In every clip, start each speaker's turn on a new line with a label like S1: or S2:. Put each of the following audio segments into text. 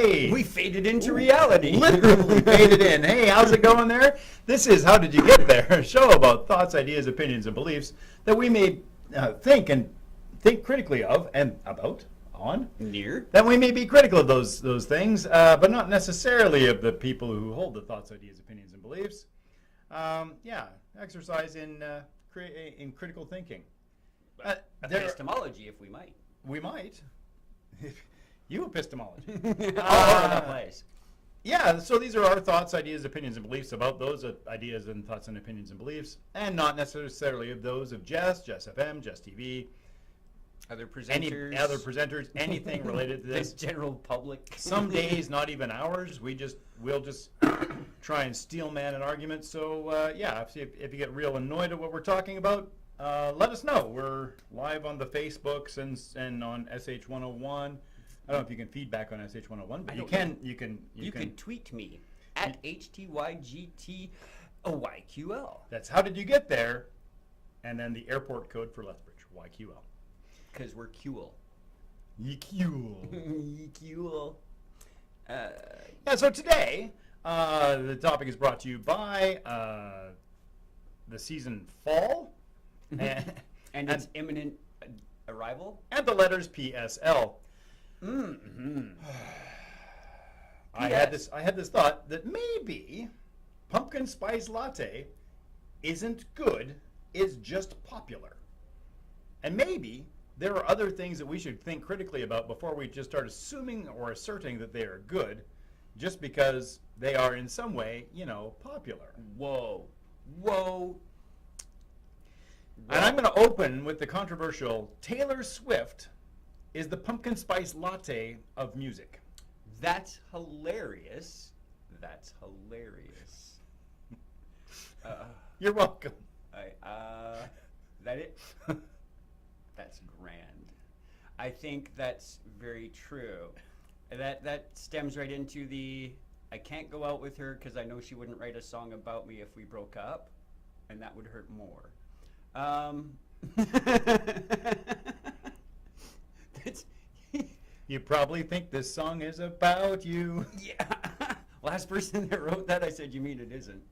S1: Hey!
S2: We faded into reality.
S1: Literally faded in. Hey, how's it going there? This is How Did You Get There? A show about thoughts, ideas, opinions, and beliefs that we may think critically of and about on.
S2: Near.
S1: That we may be critical of those things, but not necessarily of the people who hold the thoughts, ideas, opinions, and beliefs. Exercise in critical thinking.
S2: Epistemology, if we might.
S1: We might. You epistemology.
S2: All over the place.
S1: Yeah, so these are our thoughts, ideas, opinions, and beliefs about those ideas and thoughts and opinions and beliefs, and not necessarily of those of Jess, JessFM, Jess TV,
S2: other presenters,
S1: anything related to this.
S2: The general public.
S1: Some days, not even ours. We'll just try and steel man an argument. So if you get real annoyed at what we're talking about, let us know. We're live on the Facebooks and on SH101. I don't know if you can feedback on SH101, but you can
S2: tweet me at HTYGTOYQL.
S1: That's How Did You Get There? And then the airport code for Lethbridge, YQL.
S2: Because we're cool.
S1: Cool. So today, the topic is brought to you by the season fall
S2: and its imminent arrival.
S1: And the letters PSL.
S2: Mm-hmm.
S1: I had this thought that maybe pumpkin spice latte isn't good, it's just popular. And maybe there are other things that we should think critically about before we just start assuming or asserting that they are good just because they are in some way, popular.
S2: Whoa.
S1: And I'm going to open with the controversial Taylor Swift is the pumpkin spice latte of music.
S2: That's hilarious.
S1: You're welcome.
S2: That it? That's grand. I think that's very true. That stems right into I can't go out with her because I know she wouldn't write a song about me if we broke up, and that would hurt more.
S1: You probably think this song is about you.
S2: Yeah. Last person that wrote that, I said, you mean it isn't.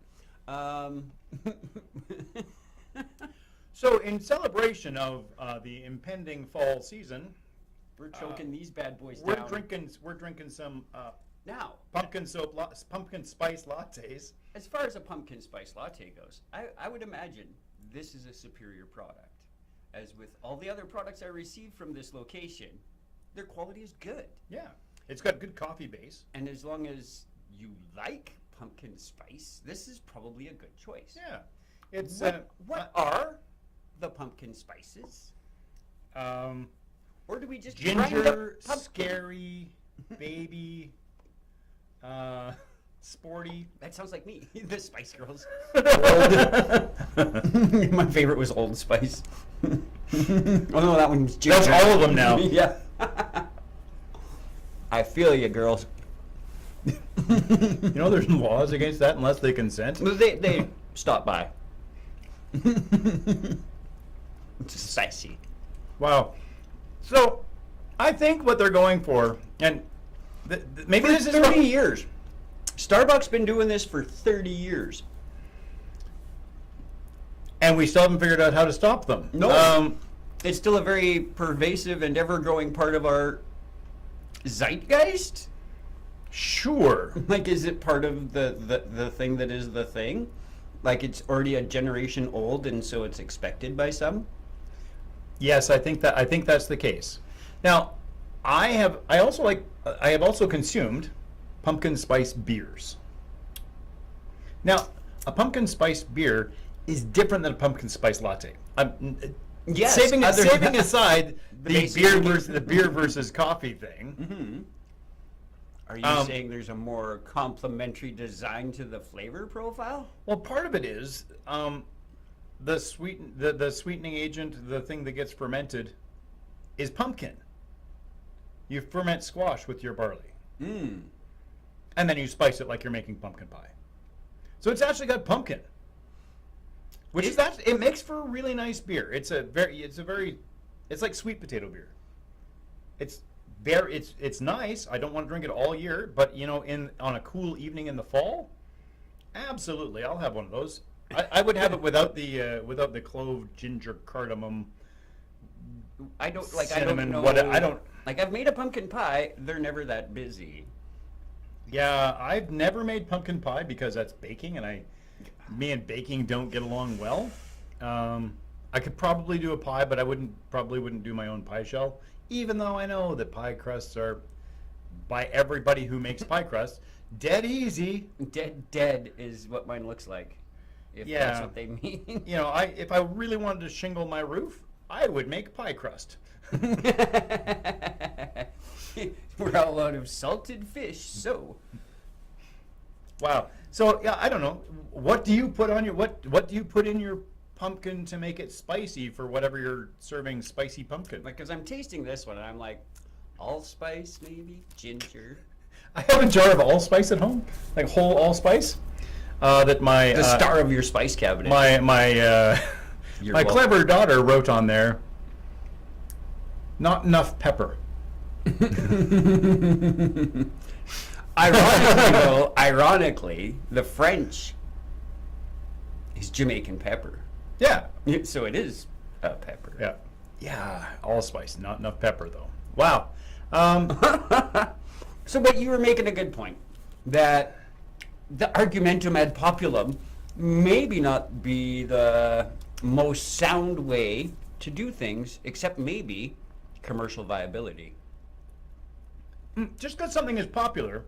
S1: So in celebration of the impending fall season,
S2: we're choking these bad boys
S1: we're
S2: down.
S1: We're drinking some
S2: now
S1: pumpkin spice lattes.
S2: As far as a pumpkin spice latte goes, I would imagine this is a superior product. As with all the other products I received from this location, their quality is good.
S1: Yeah, it's got good coffee base.
S2: And as long as you like pumpkin spice, this is probably a good choice.
S1: Yeah, it's
S2: what are the pumpkin spices? Or do we just
S1: ginger, scary, baby, sporty?
S2: That sounds like me, the Spice Girls. My favorite was Old Spice. Oh no, that one's ginger.
S1: That's all of them now.
S2: Yeah. I feel you, girls.
S1: There's laws against that unless they consent.
S2: They stop by. It's spicy.
S1: Wow. So, I think what they're going for, and maybe
S2: for
S1: this is
S2: 30 years. Starbucks been doing this for 30 years.
S1: And we still haven't figured out how to stop them.
S2: No. It's still a very pervasive and ever-growing part of our zeitgeist.
S1: Sure.
S2: Like, is it part of the thing that is the thing? Like, it's already a generation old, and so it's expected by some?
S1: Yes, I think that's the case. Now, I have also consumed pumpkin spice beers. Now, a pumpkin spice beer is different than a pumpkin spice latte.
S2: Yes,
S1: saving aside the beer versus coffee thing.
S2: Mm-hmm. Are you saying there's a more complementary design to the flavor profile?
S1: Well, part of it is the sweetening agent, the thing that gets fermented, is pumpkin. You ferment squash with your barley.
S2: Mm.
S1: And then you spice it like you're making pumpkin pie. So it's actually got pumpkin. It makes for a really nice beer. It's like sweet potato beer. It's it's nice. I don't want to drink it all year, but on a cool evening in the fall, absolutely, I'll have one of those. I would have it without the clove, ginger, cardamom.
S2: I don't
S1: cinnamon,
S2: know.
S1: I don't.
S2: Like, I've made a pumpkin pie. They're never that busy.
S1: Yeah, I've never made pumpkin pie because that's baking, and me and baking don't get along well. I could probably do a pie, but I probably wouldn't do my own pie shell, even though I know that pie crusts are, by everybody who makes pie crusts, dead easy.
S2: Dead is what mine looks like, if that's what they mean.
S1: If I really wanted to shingle my roof, I would make pie crust.
S2: We're all out of salted fish, so.
S1: Wow. So yeah, I don't know. What do you put on your what do you put in your pumpkin to make it spicy for whatever you're serving spicy pumpkin?
S2: Because I'm tasting this one and I'm like, allspice maybe, ginger.
S1: I have a jar of allspice at home, like whole allspice. That
S2: the star of your spice cabinet.
S1: My clever daughter wrote on there, not enough pepper.
S2: Ironically, the French is Jamaican pepper.
S1: Yeah.
S2: So it is pepper.
S1: Yeah. Yeah, allspice, not enough pepper though. Wow.
S2: So, but you were making a good point that the argumentum ad populum maybe not be the most sound way to do things, except maybe commercial viability.
S1: Just because something is popular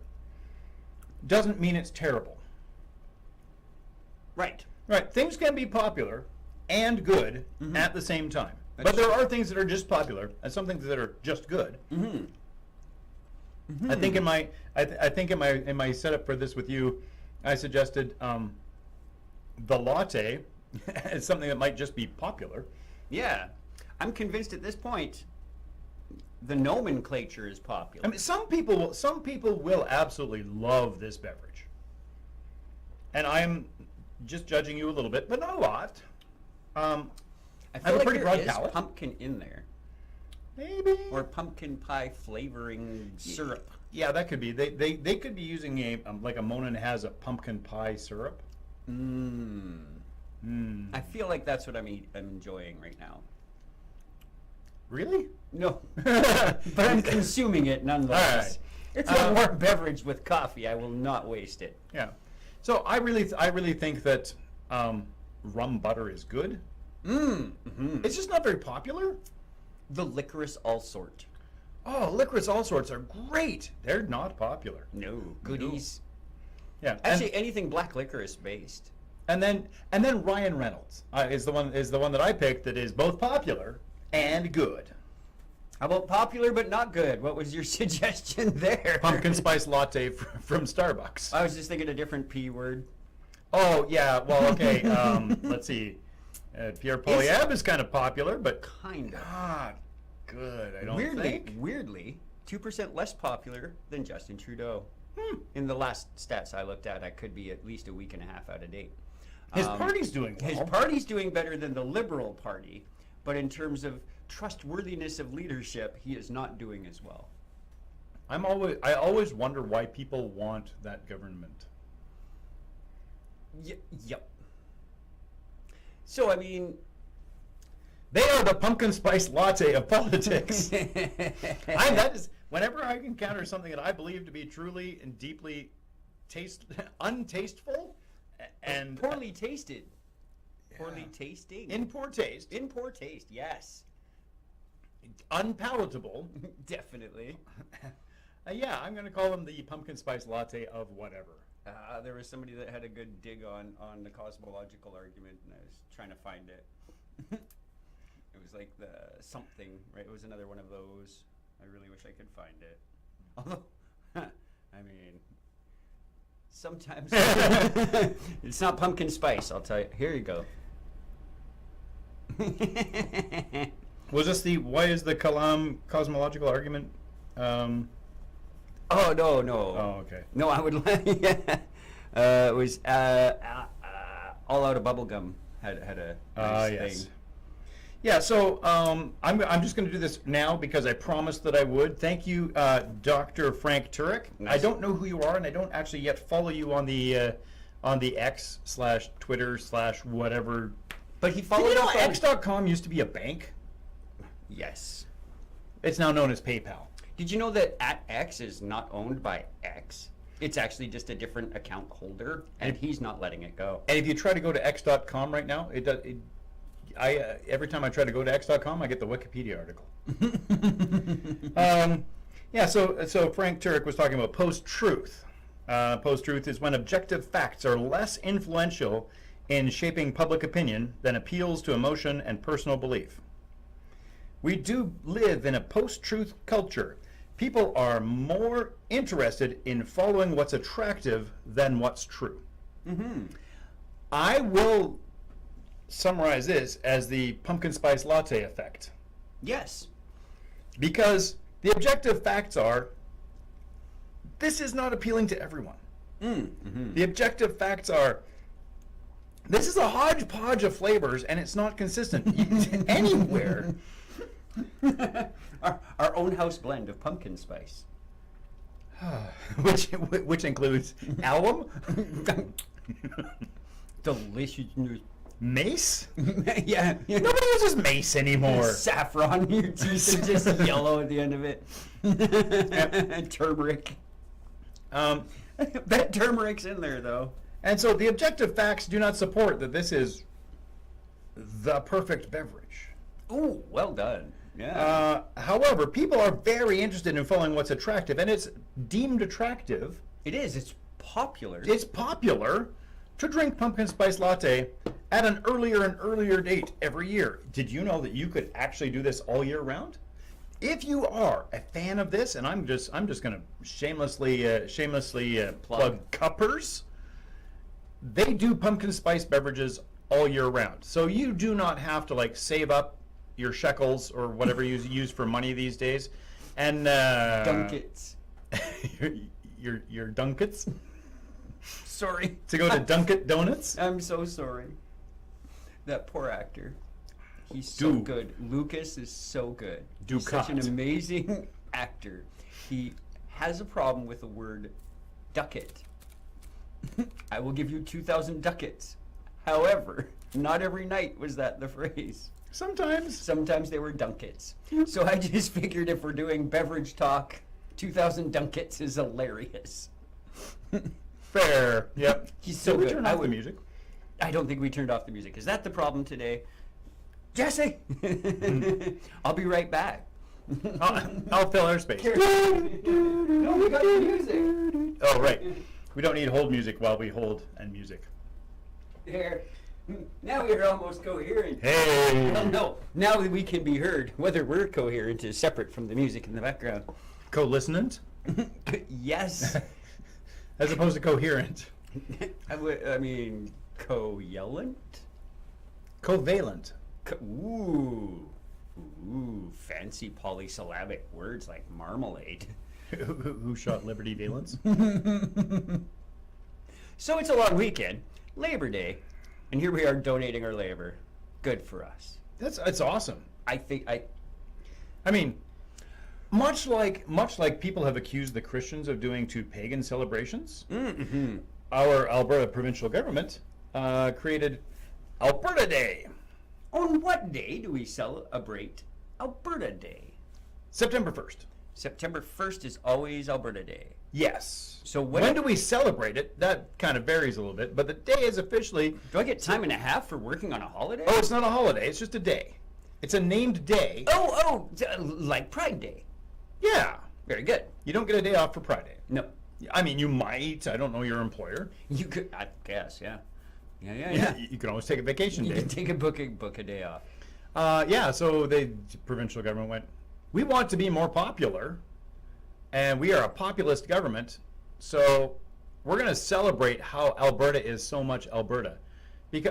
S1: doesn't mean it's terrible.
S2: Right.
S1: Right. Things can be popular and good at the same time. But there are things that are just popular and some things that are just good. I think in my setup for this with you, I suggested the latte as something that might just be popular.
S2: Yeah. I'm convinced at this point the nomenclature is popular.
S1: I mean, some people will absolutely love this beverage. And I'm just judging you a little bit, but not a lot.
S2: I feel like there is pumpkin in there.
S1: Maybe.
S2: Or pumpkin pie flavoring syrup.
S1: Yeah, that could be. They could be using like a Monin has a pumpkin pie syrup.
S2: I feel like that's what I'm enjoying right now.
S1: Really?
S2: No. But I'm consuming it nonetheless.
S1: Right.
S2: It's a warm beverage with coffee. I will not waste it.
S1: Yeah. So I really think that rum butter is good. It's just not very popular.
S2: The licorice all sort.
S1: Oh, licorice all sorts are great. They're not popular.
S2: No. Goodies.
S1: No. Yeah.
S2: Actually, anything black licorice based.
S1: And then Ryan Reynolds is the one that I picked that is both popular and good.
S2: How about popular but not good? What was your suggestion there?
S1: Pumpkin spice latte from Starbucks.
S2: I was just thinking a different P word.
S1: Oh yeah, well okay. Let's see. Pierre Poilievre is kind of popular, but
S2: kind of
S1: not good. I don't think.
S2: Weirdly, 2% less popular than Justin Trudeau. In the last stats I looked at, I could be at least a week and a half out of date.
S1: His party's doing well.
S2: His party's doing better than the Liberal Party, but in terms of trustworthiness of leadership, he is not doing as well.
S1: I always wonder why people want that government.
S2: Yep. So, I mean,
S1: they are the pumpkin spice latte of politics. Whenever I encounter something that I believe to be truly and deeply untasteful and
S2: poorly tasted. Poorly tasting.
S1: In poor taste.
S2: In poor taste, yes.
S1: Unpalatable.
S2: Definitely.
S1: Yeah, I'm going to call them the pumpkin spice latte of whatever.
S2: There was somebody that had a good dig on the cosmological argument, and I was trying to find it. It was like the something, right? It was another one of those. I really wish I could find it. Although, I mean, sometimes it's not pumpkin spice, I'll tell you. Here you go.
S1: Was this why is the Kalam cosmological argument?
S2: Oh, no.
S1: Oh, okay.
S2: No, I would like, it was All Out of Bubblegum had a nice thing.
S1: Yeah, so I'm just going to do this now because I promised that I would. Thank you, Dr. Frank Turek.
S2: Nice.
S1: I don't know who you are, and I don't actually yet follow you on the X/Twitter/whatever.
S2: But he
S1: Did
S2: followed
S1: you know
S2: up on...
S1: X.com used to be a bank?
S2: Yes.
S1: It's now known as PayPal.
S2: Did you know that @X is not owned by X? It's actually just a different account holder, and he's not letting it go.
S1: And if you try to go to X.com right now, every time I try to go to X.com, I get the Wikipedia article. Yeah, so Frank Turek was talking about post-truth. Post-truth is when objective facts are less influential in shaping public opinion than appeals to emotion and personal belief. We do live in a post-truth culture. People are more interested in following what's attractive than what's true.
S2: Mm-hmm.
S1: I will summarize this as the pumpkin spice latte effect.
S2: Yes.
S1: Because the objective facts are, this is not appealing to everyone.
S2: Mm-hmm.
S1: The objective facts are, this is a hodgepodge of flavors and it's not consistent anywhere.
S2: Our own house blend of pumpkin spice.
S1: which includes alum,
S2: Delicious.
S1: mace.
S2: Yeah.
S1: Nobody uses mace anymore.
S2: Saffron. Your teeth are just yellow at the end of it. Turmeric. Bet turmeric's in there, though.
S1: And so the objective facts do not support that this is the perfect beverage.
S2: Ooh, well done. Yeah.
S1: However, people are very interested in following what's attractive, and it's deemed attractive.
S2: It is. It's popular.
S1: It's popular to drink pumpkin spice latte at an earlier and earlier date every year. Did you know that you could actually do this all year round? If you are a fan of this, and I'm just going to shamelessly plug Cuppers. They do pumpkin spice beverages all year round, so you do not have to save up your shekels or whatever you use for money these days, and
S2: Dunkets.
S1: your dunkets.
S2: Sorry.
S1: To go to Dunkin' Donuts.
S2: I'm so sorry. That poor actor. He's so good. Lucas is so good. He's such an amazing actor. He has a problem with the word ducat. I will give you 2,000 ducats. However, not every night was that the phrase. Sometimes they were dunkets. So I just figured if we're doing beverage talk, 2,000 dunkets is hilarious.
S1: Fair. Yep.
S2: He's so good.
S1: Turn off the music.
S2: I don't think we turned off the music. Is that the problem today? Jesse! I'll be right back.
S1: I'll fill our space.
S2: No, we got the music.
S1: Oh, right. We don't need hold music while we hold and music.
S2: There. Now we're almost coherent.
S1: Hey!
S2: Well, no. Now that we can be heard, whether we're coherent is separate from the music in the background.
S1: Co-listenant?
S2: Yes.
S1: As opposed to coherent.
S2: I mean, co-yellant?
S1: Covalent.
S2: Ooh, fancy polysyllabic words like marmalade.
S1: Who shot Liberty Valance?
S2: So it's a long weekend, Labor Day, and here we are donating our labor. Good for us.
S1: It's awesome.
S2: I
S1: mean, much like people have accused the Christians of doing to pagan celebrations, our Alberta provincial government created Alberta Day.
S2: On what day do we celebrate Alberta Day?
S1: September 1st.
S2: September 1st is always Alberta Day.
S1: Yes.
S2: So
S1: when do we celebrate it? That kind of varies a little bit, but the day is officially...
S2: Do I get time and a half for working on a holiday?
S1: Oh, it's not a holiday. It's just a day. It's a named day.
S2: Oh, like Pride Day.
S1: Yeah.
S2: Very good.
S1: You don't get a day off for Pride Day.
S2: No.
S1: I mean, you might. I don't know your employer.
S2: You could, I guess, yeah. Yeah.
S1: You can always take a vacation
S2: You
S1: day.
S2: can take a book a day off.
S1: Yeah, so the provincial government went, we want to be more popular, and we are a populist government, so we're going to celebrate how Alberta is so much Alberta.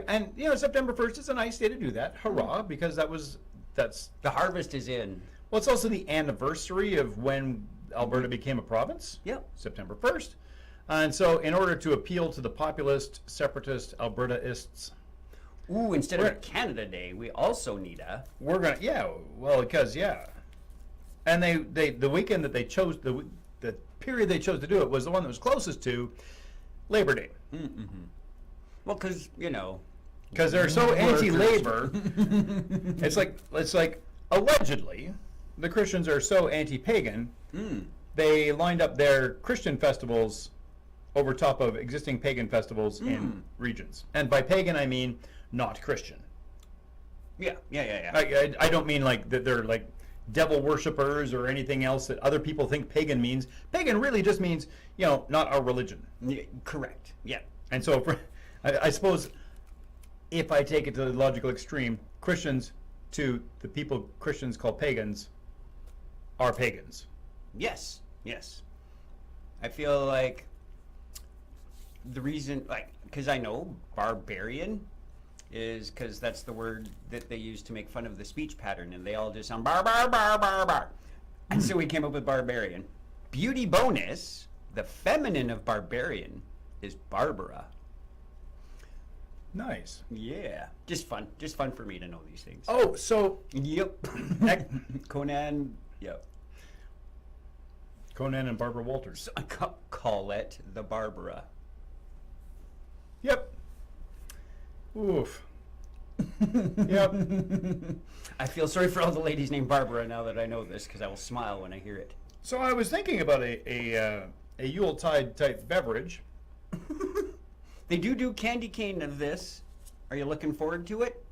S1: And September 1st is a nice day to do that. Hurrah, because that's...
S2: The harvest is in.
S1: Well, it's also the anniversary of when Alberta became a province.
S2: Yep.
S1: September 1st. And so in order to appeal to the populist, separatist Albertaists...
S2: Ooh, instead of a Canada Day, we also need a.
S1: We're gonna, yeah, well, because and they the weekend that they chose, the period they chose to do it was the one that was closest to Labor Day.
S2: Mm-hmm. Well, because
S1: because they're so anti-labor. it's like allegedly the Christians are so anti-pagan. They lined up their Christian festivals over top of existing pagan festivals in regions, and by pagan I mean not Christian.
S2: Yeah.
S1: I don't mean like that they're like devil worshippers or anything else that other people think pagan means. Pagan really just means, not our religion.
S2: Yeah, correct. Yeah.
S1: And so I suppose if I take it to the logical extreme, Christians to the people Christians call pagans are pagans.
S2: Yes. I feel like the reason, because I know barbarian is because that's the word that they use to make fun of the speech pattern, and they all just sound bar, bar, bar, bar, bar. And so we came up with barbarian. Beauty bonus, the feminine of barbarian is Barbara.
S1: Nice.
S2: Yeah. Just fun for me to know these things.
S1: Oh, so...
S2: Yep. Conan, yep.
S1: Conan and Barbara Walters.
S2: So, call it the Barbara.
S1: Yep. Oof. Yep.
S2: I feel sorry for all the ladies named Barbara now that I know this, because I will smile when I hear it.
S1: So I was thinking about a Yuletide type beverage.
S2: They do candy cane of this. Are you looking forward to it?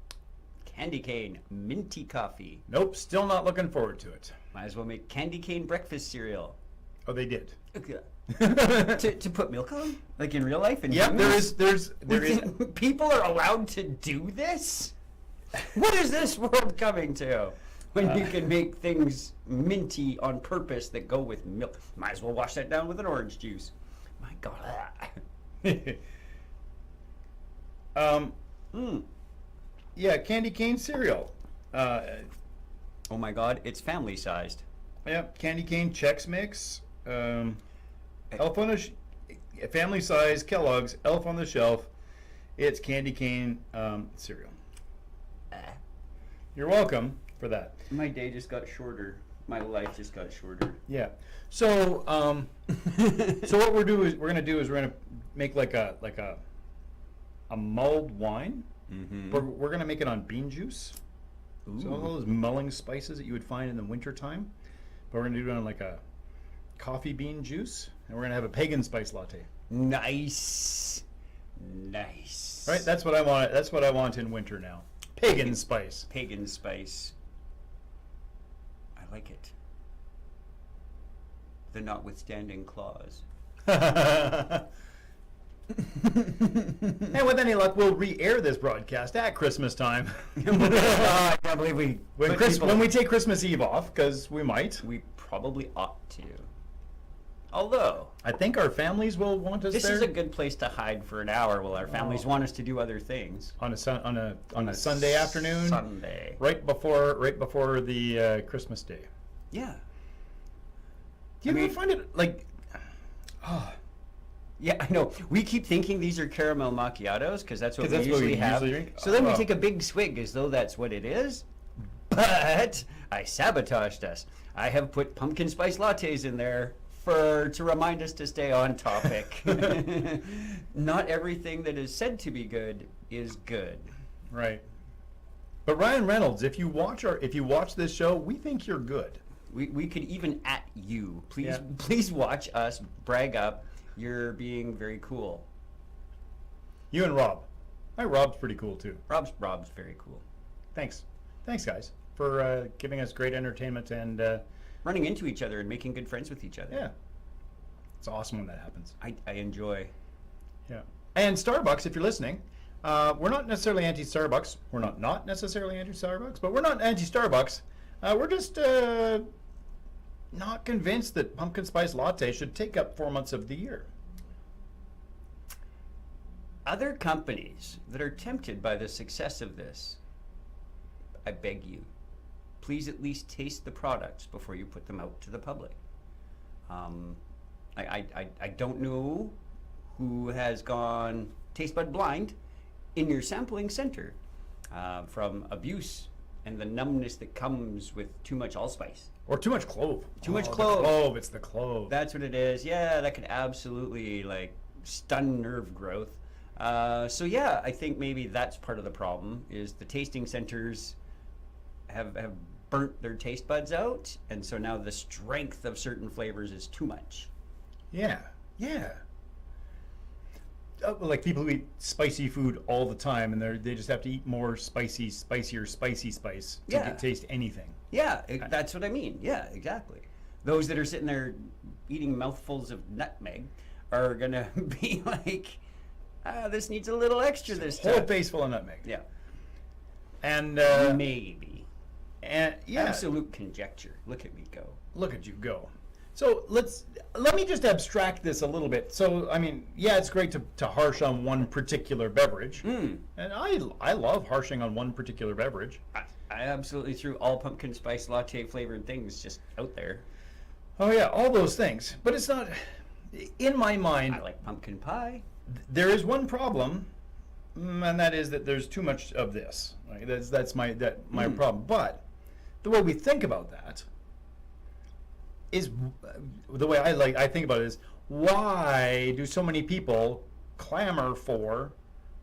S2: Candy cane, minty coffee.
S1: Nope, still not looking forward to it.
S2: Might as well make candy cane breakfast cereal.
S1: Oh, they did.
S2: Okay. to put milk on, like in real life. And
S1: yep, there is.
S2: People are allowed to do this. What is this world coming to? When you can make things minty on purpose that go with milk. Might as well wash that down with an orange juice. My God.
S1: Yeah, candy cane cereal.
S2: Oh my God, it's family sized.
S1: Yeah, candy cane Chex Mix. Elf on the family size Kellogg's Elf on the Shelf. It's candy cane cereal. You're welcome for that.
S2: My day just got shorter. My life just got shorter.
S1: Yeah. So so what we're gonna do is we're gonna make like a mulled wine.
S2: Mm-hmm.
S1: We're gonna make it on bean juice. Ooh. So all those mulling spices that you would find in the wintertime. But we're gonna do it on like a coffee bean juice, and we're gonna have a pagan spice latte.
S2: Nice.
S1: Right, that's what I want. That's what I want in winter now. Pagan spice.
S2: Pagan spice. I like it. The notwithstanding clause.
S1: And with any luck, we'll re-air this broadcast at Christmas time.
S2: I can't believe
S1: when we take Christmas Eve off, because we might.
S2: We probably ought to. Although
S1: I think our families will want us
S2: this
S1: there.
S2: Is a good place to hide for an hour while our families want us to do other things.
S1: On a Sunday afternoon.
S2: Sunday.
S1: Right before the Christmas day.
S2: Yeah.
S1: Do you ever find it like? Oh.
S2: Yeah, I know. We keep thinking these are caramel macchiatos because that's what we usually have.
S1: Drink?
S2: So then we take a big swig as though that's what it is. But I sabotaged us. I have put pumpkin spice lattes in there to remind us to stay on topic. Not everything that is said to be good is good.
S1: Right. But Ryan Reynolds, if you watch this show, we think you're good.
S2: We could even at you. Please watch us brag up. You're being very cool.
S1: You and Rob. Hi, Rob's pretty cool too.
S2: Rob's very cool.
S1: Thanks, guys, for giving us great entertainment and
S2: running into each other and making good friends with each other.
S1: Yeah, it's awesome when that happens.
S2: I enjoy.
S1: Yeah, and Starbucks, if you're listening, we're not necessarily anti-Starbucks. We're not necessarily anti-Starbucks, but we're not anti-Starbucks. We're just not convinced that pumpkin spice latte should take up 4 months of the year.
S2: Other companies that are tempted by the success of this, I beg you, please at least taste the products before you put them out to the public. I don't know who has gone taste bud blind in your sampling center, from abuse and the numbness that comes with too much allspice.
S1: Or too much clove.
S2: Too much
S1: The
S2: clove.
S1: clove. It's the clove.
S2: That's what it is. Yeah, that could absolutely like stun nerve growth. So yeah, I think maybe that's part of the problem is the tasting centers have burnt their taste buds out, and so now the strength of certain flavors is too much.
S1: Yeah. Like people who eat spicy food all the time, and they just have to eat more spicy spice to taste anything.
S2: Yeah, that's what I mean. Yeah, exactly. Those that are sitting there eating mouthfuls of nutmeg are gonna be like, this needs a little extra this time.
S1: Whole face full of nutmeg.
S2: Yeah.
S1: And
S2: maybe.
S1: And yeah.
S2: Absolute conjecture. Look at me go.
S1: Look at you go. So let me just abstract this a little bit. So I mean, yeah, it's great to harsh on one particular beverage, and I love harshing on one particular beverage.
S2: I absolutely threw all pumpkin spice latte flavored things just out there.
S1: Oh yeah, all those things. But it's not in my mind.
S2: I like pumpkin pie.
S1: There is one problem, and that is that there's too much of this. Right? That's my problem. But the way we think about that is the way I think about it is, why do so many people clamor for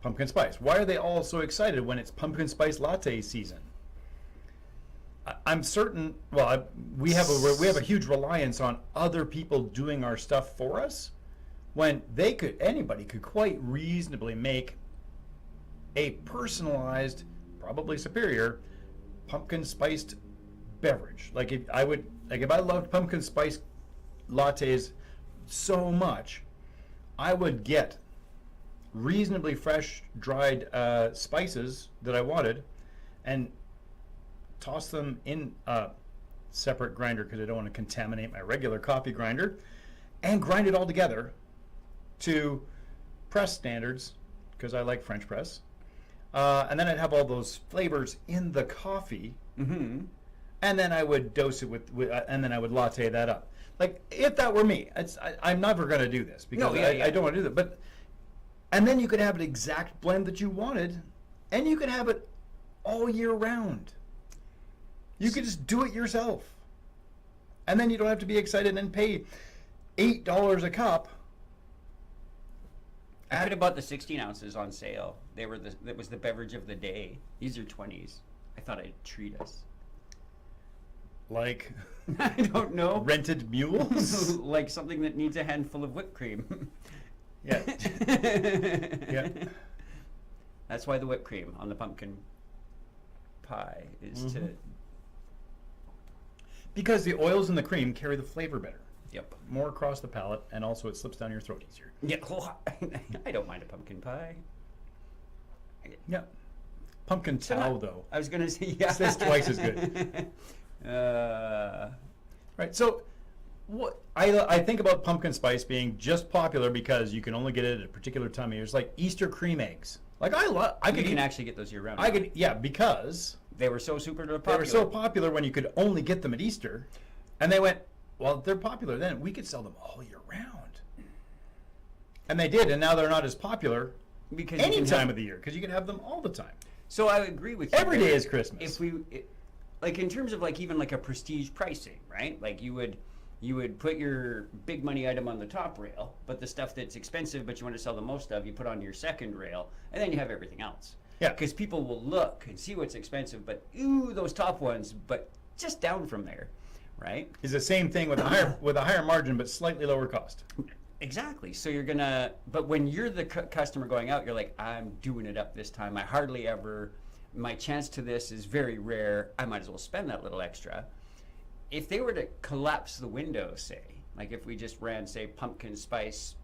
S1: pumpkin spice? Why are they all so excited when it's pumpkin spice latte season? I'm certain. Well, we have a huge reliance on other people doing our stuff for us, when anybody could quite reasonably make a personalized, probably superior, pumpkin spiced beverage. Like if I loved pumpkin spice lattes so much, I would get reasonably fresh dried spices that I wanted and toss them in a separate grinder because I don't want to contaminate my regular coffee grinder, and grind it all together to press standards because I like French press. And then I'd have all those flavors in the coffee.
S2: Mm-hmm.
S1: And then I would dose it with and then I would latte that up. Like, if that were me, I'm never going to do this because I don't want to do that. And then you could have an exact blend that you wanted, and you could have it all year round. You could just do it yourself. And then you don't have to be excited and pay $8 a cup.
S2: I could have bought the 16 ounces on sale. That was the beverage of the day. These are 20s. I thought I'd treat us.
S1: Like,
S2: I don't know.
S1: Rented mules?
S2: Like something that needs a handful of whipped cream.
S1: Yeah. Yeah.
S2: That's why the whipped cream on the pumpkin pie is to...
S1: Because the oils in the cream carry the flavor better.
S2: Yep.
S1: More across the palate, and also it slips down your throat easier.
S2: Yeah. I don't mind a pumpkin pie.
S1: Yeah. Pumpkin tao, though.
S2: I was going to say, yeah.
S1: It's twice as good. Right. So, what I think about pumpkin spice being just popular because you can only get it at a particular time of year. It's like Easter cream eggs. Like
S2: You can actually get those year round.
S1: Because
S2: they were so super popular.
S1: They were so popular when you could only get them at Easter, and they went, well, they're popular then. We could sell them all year round. And they did, and now they're not as popular
S2: because
S1: any time of the year because you can have them all the time.
S2: So I agree with you.
S1: Every day is Christmas.
S2: Like in terms of like even like a prestige pricing, right? Like you would put your big money item on the top rail, but the stuff that's expensive but you want to sell the most of, you put on your second rail, and then you have everything else.
S1: Yeah.
S2: Because people will look and see what's expensive, but ooh, those top ones, but just down from there, right?
S1: Is the same thing with a higher margin but slightly lower cost.
S2: Exactly. So you're gonna, but when you're the customer going out, you're like, I'm doing it up this time. I hardly ever. My chance to this is very rare. I might as well spend that little extra. If they were to collapse the window, say, like if we just ran, say, pumpkin spice,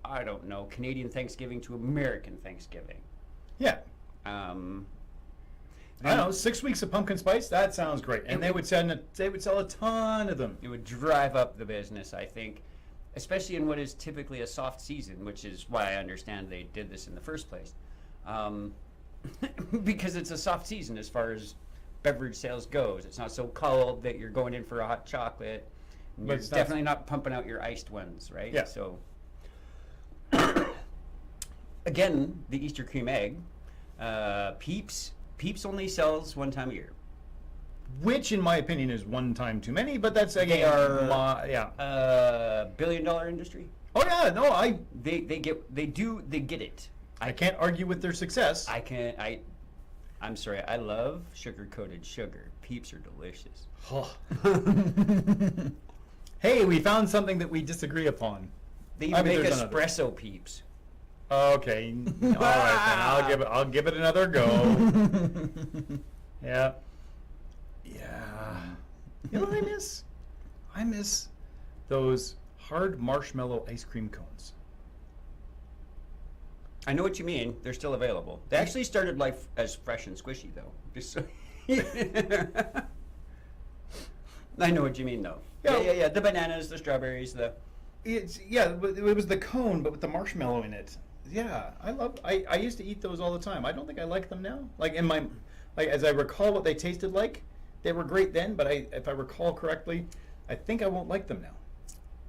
S2: I don't know, Canadian Thanksgiving to American Thanksgiving.
S1: Yeah. I don't know, 6 weeks of pumpkin spice, that sounds great. And they would sell a ton of them.
S2: It would drive up the business, I think, especially in what is typically a soft season, which is why I understand they did this in the first place. Because it's a soft season as far as beverage sales goes. It's not so cold that you're going in for a hot chocolate. But it's definitely not pumping out your iced ones, right?
S1: Yeah.
S2: So, again, the Easter cream egg. Peeps only sells one time a year.
S1: Which, in my opinion, is one time too many, but that's again,
S2: They are
S1: yeah.
S2: $billion industry.
S1: Oh yeah, no,
S2: They get it.
S1: I can't argue with their success.
S2: I'm sorry. I love sugar-coated sugar. Peeps are delicious.
S1: Hey, we found something that we disagree upon.
S2: They even make
S1: there's
S2: espresso Peeps.
S1: Okay, all right then. I'll give it another go. Yeah. You know what I miss? I miss those hard marshmallow ice cream cones.
S2: I know what you mean. They're still available. They actually started life as fresh and squishy, though. Just so I know what you mean, though. Yeah. The bananas, the strawberries,
S1: It was the cone, but with the marshmallow in it. Yeah, I used to eat those all the time. I don't think I like them now. As I recall what they tasted like, they were great then, but if I recall correctly, I think I won't like them now.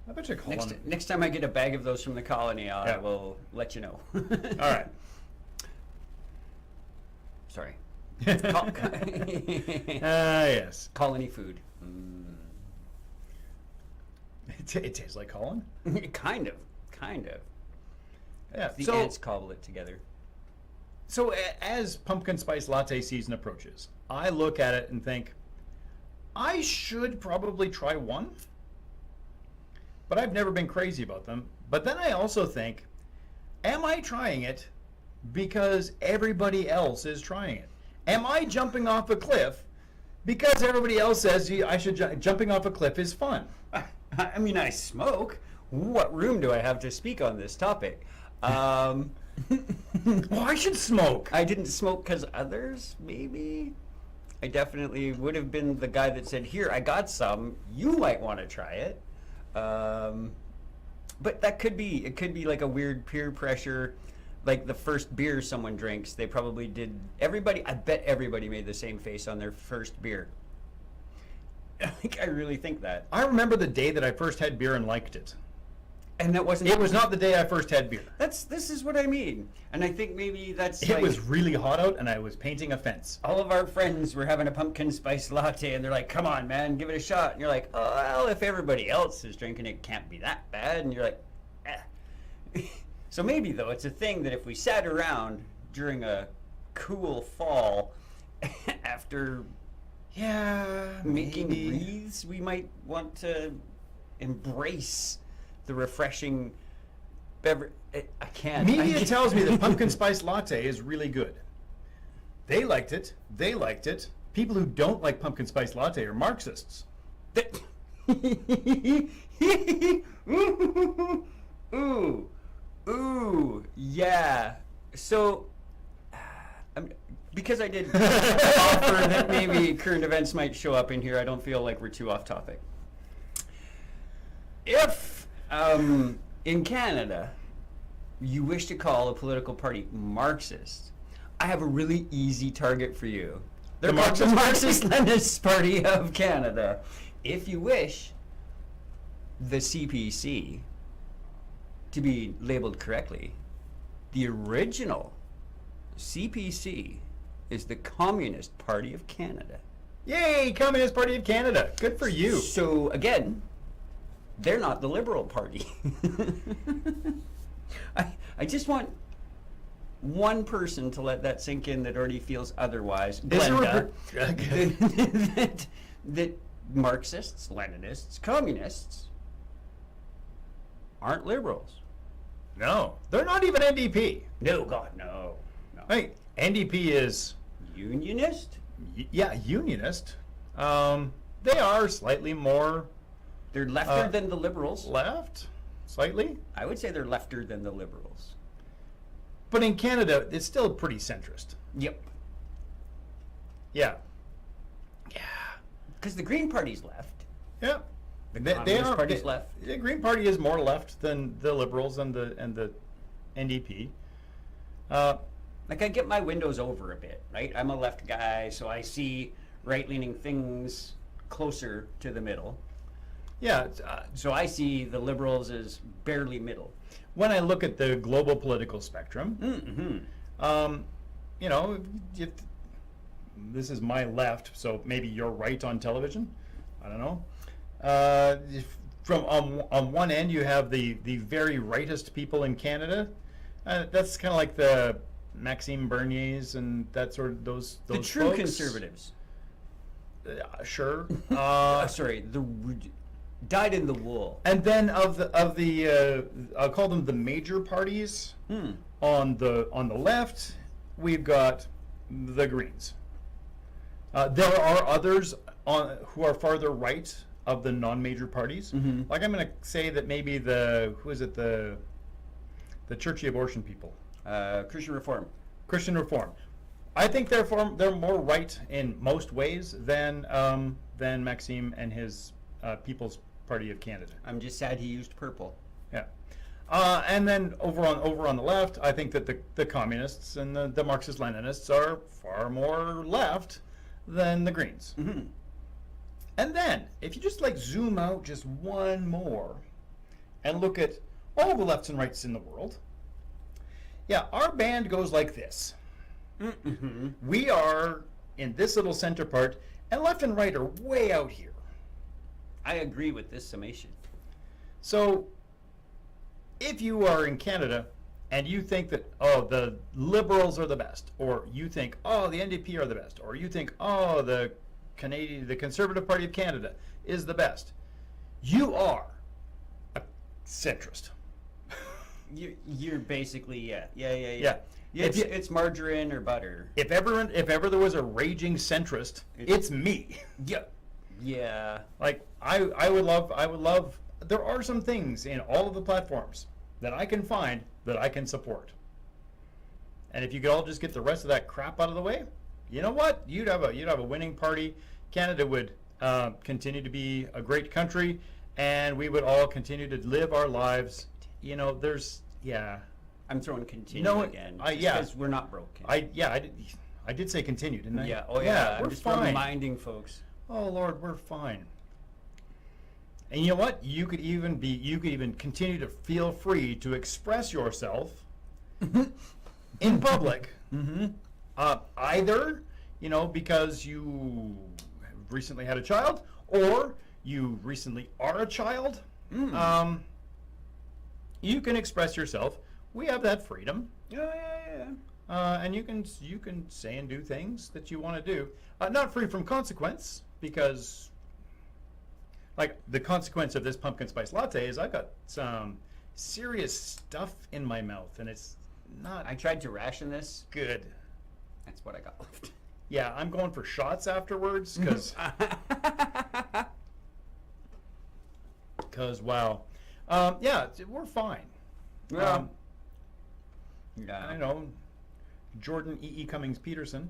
S1: I bet you call them.
S2: Next time I get a bag of those from the colony, I will let you know.
S1: All right.
S2: Sorry.
S1: Yes.
S2: Colony food.
S1: It tastes like Colin.
S2: Kind of.
S1: Yeah.
S2: The ants cobble it together.
S1: So as pumpkin spice latte season approaches, I look at it and think, I should probably try one, but I've never been crazy about them. But then I also think, am I trying it because everybody else is trying it? Am I jumping off a cliff because everybody else says I should jumping off a cliff is fun?
S2: I mean, I smoke. What room do I have to speak on this topic? Oh,
S1: I should smoke.
S2: I didn't smoke because others, maybe. I definitely would have been the guy that said, here, I got some. You might want to try it. But it could be like a weird peer pressure, like the first beer someone drinks. They probably did. I bet everybody made the same face on their first beer. I really think that.
S1: I remember the day that I first had beer and liked it.
S2: And that wasn't.
S1: It was not the day I first had beer.
S2: This is what I mean, and I think maybe that's.
S1: It was really hot out, and I was painting a fence.
S2: All of our friends were having a pumpkin spice latte, and they're like, "Come on, man, give it a shot." And you're like, "Oh, well, if everybody else is drinking it, it can't be that bad." And you're like, "Eh." So maybe though, it's a thing that if we sat around during a cool fall after making wreaths, we might want to embrace the refreshing beverage. I can't.
S1: Media tells me that pumpkin spice latte is really good. They liked it. They liked it. People who don't like pumpkin spice latte are Marxists.
S2: Ooh, yeah. So, because I did offer that maybe current events might show up in here, I don't feel like we're too off topic. If in Canada, you wish to call a political party Marxist, I have a really easy target for you. They're the Marxist-Leninist Party of Canada. If you wish the CPC to be labeled correctly, the original CPC is the Communist Party of Canada.
S1: Yay, Communist Party of Canada. Good for you.
S2: So, again, they're not the Liberal Party. I just want one person to let that sink in that already feels otherwise. Glenda, that Marxists, Leninists, Communists aren't liberals.
S1: No, they're not even NDP.
S2: No, God, no.
S1: Hey, NDP is...
S2: Unionist?
S1: Unionist. They are slightly more...
S2: They're lefter than the Liberals.
S1: Left? Slightly?
S2: I would say they're lefter than the Liberals.
S1: But in Canada, it's still pretty centrist.
S2: Yep.
S1: Yeah.
S2: Because the Green Party's left.
S1: Yeah.
S2: The Communist Party's left.
S1: The Green Party is more left than the Liberals and the NDP.
S2: Like, I get my windows over a bit, right? I'm a left guy, so I see right-leaning things closer to the middle.
S1: Yeah.
S2: So I see the Liberals as barely middle.
S1: When I look at the global political spectrum, you know, if this is my left, so maybe you're right on television. I don't know. From on one end, you have the very rightist people in Canada. That's kind of like the Maxime Berniers and that sort of those
S2: The true
S1: folks.
S2: conservatives.
S1: Sure.
S2: Sorry, the dyed in the wool.
S1: And then of the I'll call them the major parties. On the left, we've got the Greens. There are others who are farther right of the non-major parties. Like I'm going to say that maybe the churchy abortion people.
S2: Christian Reform.
S1: Christian Reform. I think they're more right in most ways than Maxime and his People's Party of Canada.
S2: I'm just sad he used purple.
S1: Yeah. And then over on the left, I think that the communists and the Marxist-Leninists are far more left than the Greens. And then, if you just like zoom out just one more and look at all the lefts and rights in the world, yeah, our band goes like this. We are in this little center part, and left and right are way out here.
S2: I agree with this summation.
S1: So, if you are in Canada and you think that, oh, the Liberals are the best, or you think, oh, the NDP are the best, or you think, oh, the Conservative Party of Canada is the best, you are a centrist.
S2: You're basically, yeah.
S1: Yeah.
S2: It's margarine or butter.
S1: If ever there was a raging centrist, it's me.
S2: Yeah.
S1: Like I would love. There are some things in all of the platforms that I can find that I can support. And if you could all just get the rest of that crap out of the way, you know what? You'd have a winning party. Canada would continue to be a great country, and we would all continue to live our lives. You know,
S2: I'm throwing continue again. Because we're not broken.
S1: I did say continue, didn't I?
S2: Yeah. Oh yeah.
S1: We're
S2: I'm just
S1: fine.
S2: reminding folks.
S1: Oh Lord, we're fine. And you know what? You could even continue to feel free to express yourself in public. Either, because you recently had a child, or you recently are a child. You can express yourself. We have that freedom.
S2: Yeah.
S1: And you can say and do things that you want to do. Not free from consequence, because like the consequence of this pumpkin spice latte is I've got some serious stuff in my mouth, and it's not
S2: I tried to ration this.
S1: good.
S2: That's what I got left.
S1: Yeah, I'm going for shots afterwards, because wow. Yeah, we're fine.
S2: Yeah.
S1: I know Jordan E. Cummings Peterson,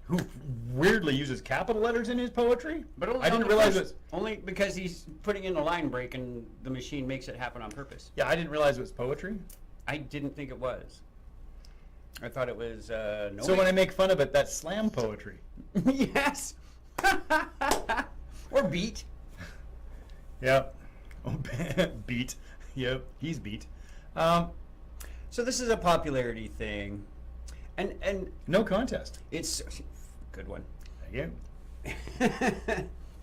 S1: who weirdly uses capital letters in his poetry,
S2: But only
S1: I didn't realize it.
S2: only because he's putting in a line break and the machine makes it happen on purpose.
S1: Yeah, I didn't realize it was poetry.
S2: I didn't think it was. I thought it was no.
S1: So when I make fun of it, that's slam poetry.
S2: Yes. Or beat.
S1: Yeah. Oh, beat. Yep, he's beat.
S2: So this is a popularity thing, and
S1: No contest.
S2: it's good one.
S1: Thank you.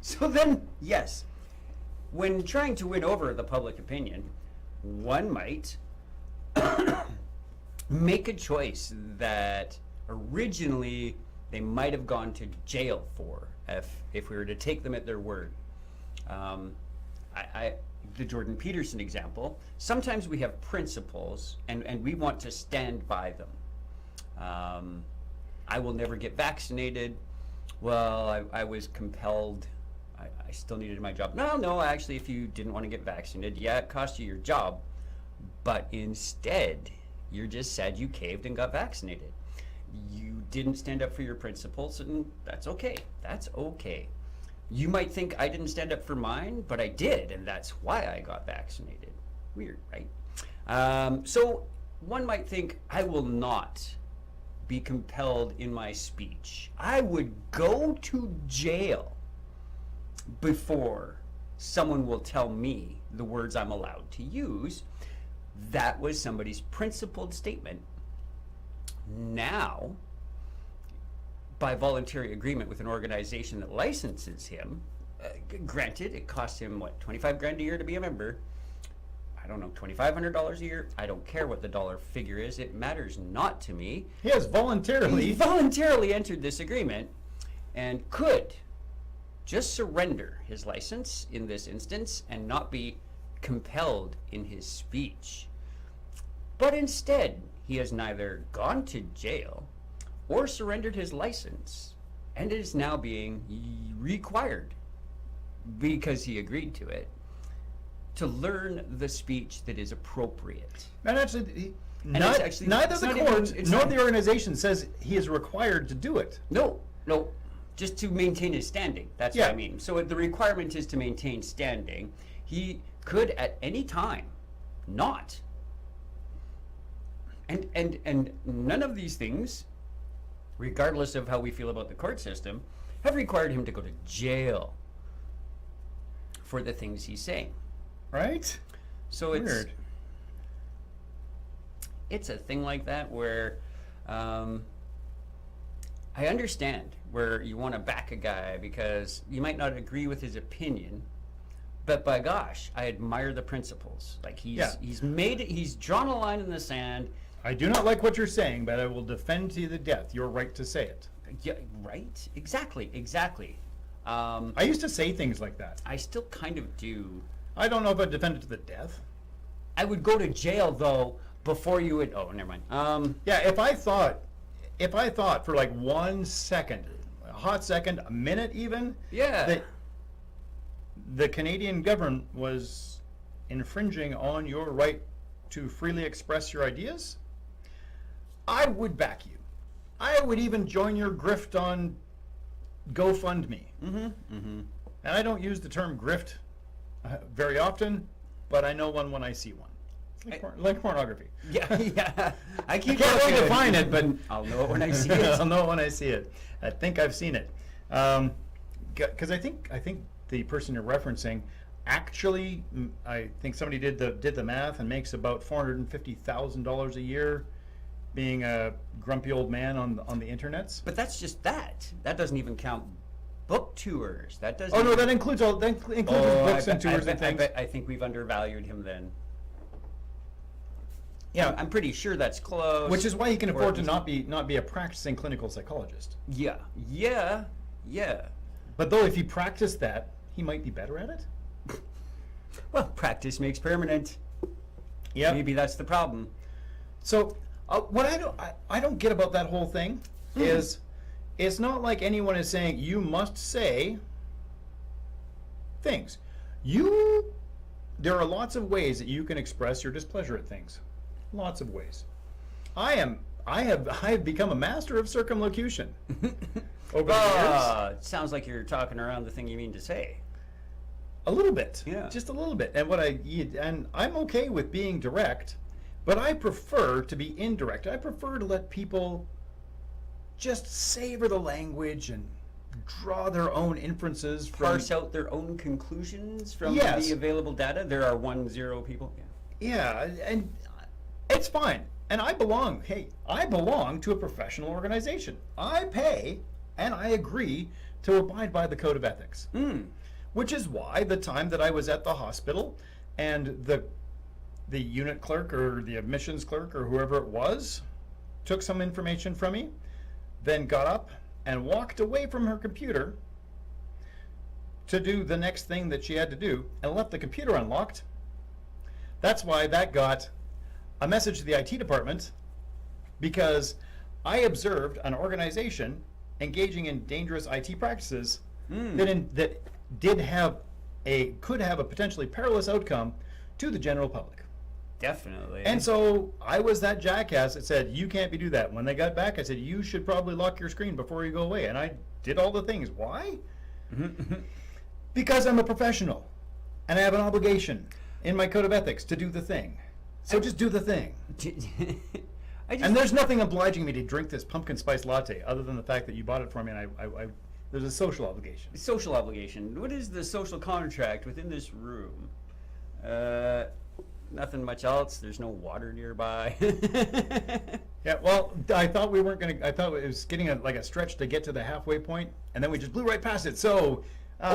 S2: So then, yes, when trying to win over the public opinion, one might make a choice that originally they might have gone to jail for if we were to take them at their word. The Jordan Peterson example, sometimes we have principles and we want to stand by them. I will never get vaccinated. Well, I was compelled. I still needed my job. No, actually, if you didn't want to get vaccinated, yeah, it cost you your job. But instead, you're just sad you caved and got vaccinated. You didn't stand up for your principles, and that's okay. That's okay. You might think I didn't stand up for mine, but I did, and that's why I got vaccinated. Weird, right? So one might think I will not be compelled in my speech. I would go to jail before someone will tell me the words I'm allowed to use. That was somebody's principled statement. Now, by voluntary agreement with an organization that licenses him, granted, it costs him, what, 25 grand a year to be a member? I don't know, $2,500 a year? I don't care what the dollar figure is. It matters not to me.
S1: He has
S2: He voluntarily entered this agreement and could just surrender his license in this instance and not be compelled in his speech. But instead, he has neither gone to jail or surrendered his license, and is now being required, because he agreed to it, to learn the speech that is appropriate.
S1: And actually,
S2: it's actually-
S1: neither
S2: it's
S1: the
S2: not
S1: court
S2: even- it's
S1: nor
S2: not-
S1: the organization says he is required to do it.
S2: No, just to maintain his standing. That's what I mean. So the requirement is to maintain standing. He could at any time not. And none of these things, regardless of how we feel about the court system, have required him to go to jail for the things he's saying.
S1: Right?
S2: So
S1: Weird.
S2: it's a thing like that where I understand where you want to back a guy because you might not agree with his opinion, but by gosh, I admire the principles. Like he's made it, he's drawn a line in the sand.
S1: I do not like what you're saying, but I will defend to the death your right to say it.
S2: Yeah, right? Exactly.
S1: I used to say things like that.
S2: I still kind of do.
S1: I don't know if I'd defend it to the death.
S2: I would go to jail though before you would. Oh, never mind.
S1: Yeah, if I thought for like 1 second, a hot second, a minute even,
S2: Yeah.
S1: that the Canadian government was infringing on your right to freely express your ideas, I would back you. I would even join your grift on GoFundMe. And I don't use the term grift very often, but I know one when I see one. It's like pornography.
S2: Yeah. I
S1: can't really define it, but
S2: I'll know it when I see it.
S1: I'll know it when I see it. I think I've seen it. Because I think the person you're referencing actually, I think somebody did the math and makes about $450,000 a year being a grumpy old man on the internets.
S2: But that's just that. That doesn't even count book tours. That doesn't.
S1: Oh no, that includes his books and tours and things.
S2: I think we've undervalued him then.
S1: Yeah,
S2: I'm pretty sure that's close.
S1: which is why he can afford to not be a practicing clinical psychologist.
S2: Yeah.
S1: But though if he practiced that, he might be better at it.
S2: Well, practice makes permanent.
S1: Yeah.
S2: Maybe that's the problem.
S1: So what I don't get about that whole thing is it's not like anyone is saying you must say things. There are lots of ways that you can express your displeasure at things. Lots of ways. I have become a master of circumlocution over the years.
S2: Sounds like you're talking around the thing you mean to say.
S1: A little bit.
S2: Yeah.
S1: Just a little bit. And I'm okay with being direct, but I prefer to be indirect. I prefer to let people just savor the language and draw their own inferences from
S2: Parse out their own conclusions from
S1: Yes.
S2: the available data. There are 1-0 people.
S1: Yeah, and it's fine. And I belong to a professional organization. I pay and I agree to abide by the code of ethics. Which is why the time that I was at the hospital and the unit clerk or the admissions clerk or whoever it was took some information from me, then got up and walked away from her computer to do the next thing that she had to do and left the computer unlocked. That's why that got a message to the IT department, because I observed an organization engaging in dangerous IT practices that could have a potentially perilous outcome to the general public.
S2: Definitely.
S1: And so I was that jackass that said, you can't do that. When they got back, I said, you should probably lock your screen before you go away. And I did all the things. Why? Because I'm a professional and I have an obligation in my code of ethics to do the thing. So just do the thing. And there's nothing obliging me to drink this pumpkin spice latte other than the fact that you bought it for me, and there's a social obligation.
S2: Social obligation. What is the social contract within this room? Nothing much else. There's no water nearby.
S1: Yeah, well, I thought we weren't going to, I thought it was getting like a stretch to get to the halfway point, and then we just blew right past it. So,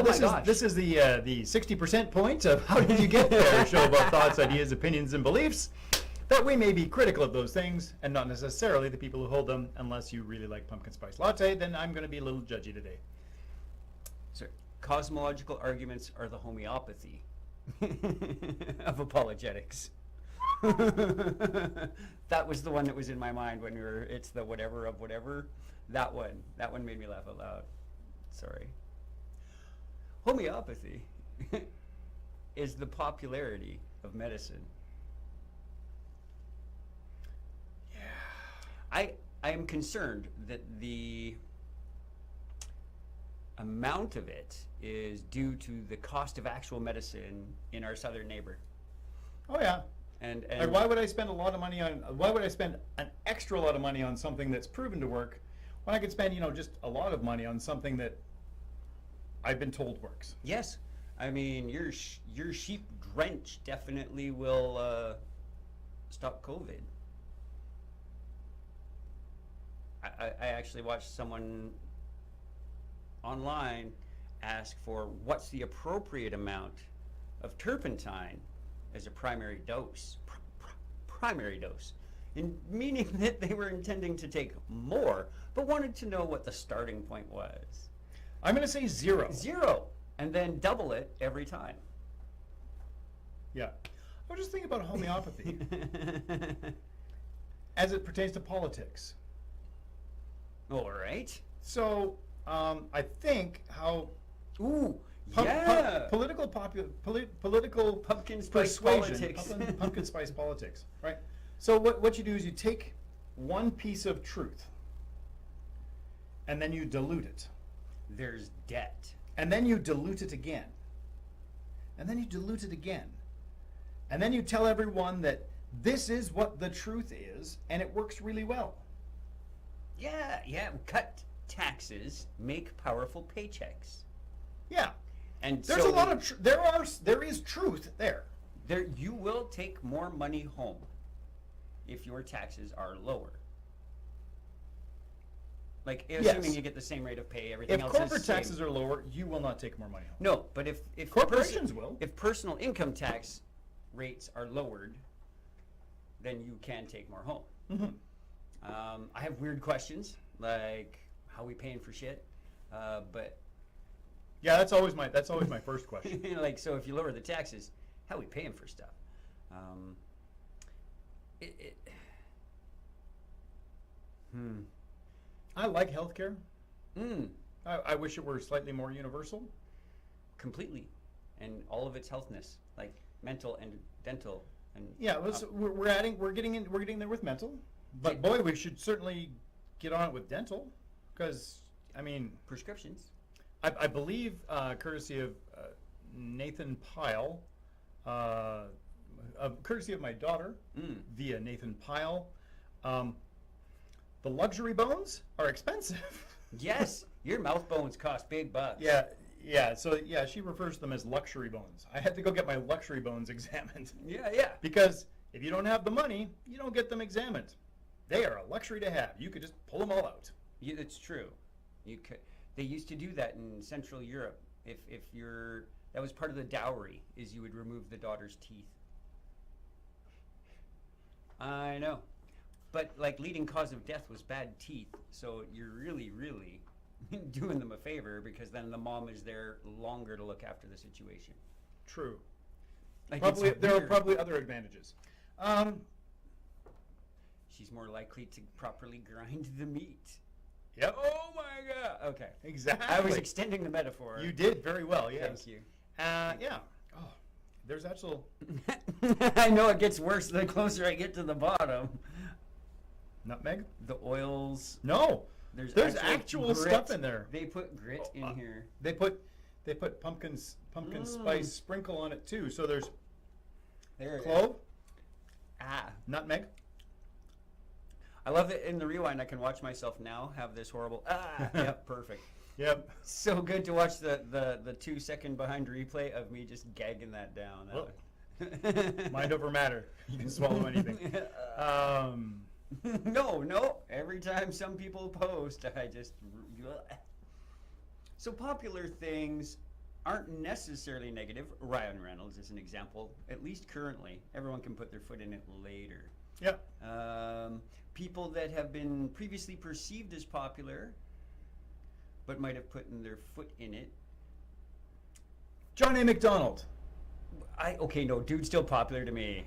S1: this is the 60% point of how did you get there? Show about thoughts, ideas, opinions, and beliefs. That we may be critical of those things, and not necessarily the people who hold them, unless you really like pumpkin spice latte, then I'm going to be a little judgy today.
S2: So, cosmological arguments are the homeopathy of apologetics. That was the one that was in my mind when it's the whatever of whatever. That one made me laugh out loud. Sorry. Homeopathy is the popularity of medicine. I am concerned that the amount of it is due to the cost of actual medicine in our southern neighbor.
S1: Oh yeah.
S2: And
S1: Like, why would I spend why would I spend an extra lot of money on something that's proven to work when I could spend, just a lot of money on something that I've been told works?
S2: yes, I mean your sheep drench definitely will stop COVID. I actually watched someone online ask for what's the appropriate amount of turpentine as a primary dose. Primary dose. Meaning that they were intending to take more, but wanted to know what the starting point was.
S1: I'm going to say 0.
S2: 0. And then double it every time.
S1: Yeah. I was just thinking about homeopathy as it pertains to politics.
S2: All right.
S1: So, I think how
S2: Ooh, yeah.
S1: political
S2: Pumpkin spice
S1: persuasion,
S2: politics.
S1: pumpkin spice politics, right? So what you do is you take one piece of truth, and then you dilute it,
S2: There's debt.
S1: and then you dilute it again, and then you dilute it again, and then you tell everyone that this is what the truth is, and it works really well.
S2: Yeah. Cut taxes, make powerful paychecks.
S1: Yeah,
S2: And
S1: there's
S2: so
S1: a lot of there is truth there.
S2: you will take more money home if your taxes are lower. Like, assuming
S1: Yes.
S2: you get the same rate of pay, everything
S1: If
S2: else
S1: corporate
S2: is same.
S1: taxes are lower, you will not take more money home.
S2: No, but if
S1: Corporations will.
S2: If personal income tax rates are lowered, then you can take more home.
S1: Mm-hmm.
S2: I have weird questions, like how we paying for shit, but
S1: Yeah, that's always my first question.
S2: like, so if you lower the taxes, how we paying for stuff?
S1: I like healthcare.
S2: Mm,
S1: I wish it were slightly more universal.
S2: completely, and all of its healthness, like mental and dental, and
S1: Yeah, we're getting there with mental, but boy, we should certainly get on it with dental, because I mean,
S2: prescriptions.
S1: I believe, courtesy of Nathan Pyle, courtesy of my daughter, via Nathan Pyle, the luxury bones are expensive.
S2: Yes, your mouth bones cost big bucks.
S1: Yeah. So yeah, she refers to them as luxury bones. I had to go get my luxury bones examined.
S2: Yeah.
S1: Because if you don't have the money, you don't get them examined. They are a luxury to have. You could just pull them all out.
S2: Yeah, it's true. You could. They used to do that in Central Europe. If that was part of the dowry, is you would remove the daughter's teeth. I know, but like leading cause of death was bad teeth. So you're really doing them a favor, because then the mom is there longer to look after the situation.
S1: True.
S2: Like,
S1: Probably
S2: it's
S1: there are
S2: weird.
S1: probably other advantages.
S2: She's more likely to properly grind the meat.
S1: Yep.
S2: Oh my God. Okay.
S1: Exactly.
S2: I was extending the metaphor.
S1: You did very well. Yes.
S2: Thank you.
S1: Yeah. Oh, there's actual
S2: I know it gets worse the closer I get to the bottom.
S1: nutmeg.
S2: The oils.
S1: No. There's actual
S2: grit.
S1: stuff in there.
S2: They put grit in here.
S1: They put pumpkin spice sprinkle on it too. So there's
S2: There it
S1: clove,
S2: is.
S1: nutmeg.
S2: I love that in the rewind I can watch myself now have this horrible Yep, perfect.
S1: Yep.
S2: So good to watch the 2 second behind replay of me just gagging that down.
S1: Well, Mind over matter. You can swallow anything.
S2: No. Every time some people post, I just... So popular things aren't necessarily negative. Ryan Reynolds is an example, at least currently. Everyone can put their foot in it later.
S1: Yep.
S2: People that have been previously perceived as popular, but might have put in their foot in it.
S1: John A. McDonald.
S2: Dude's still popular to me.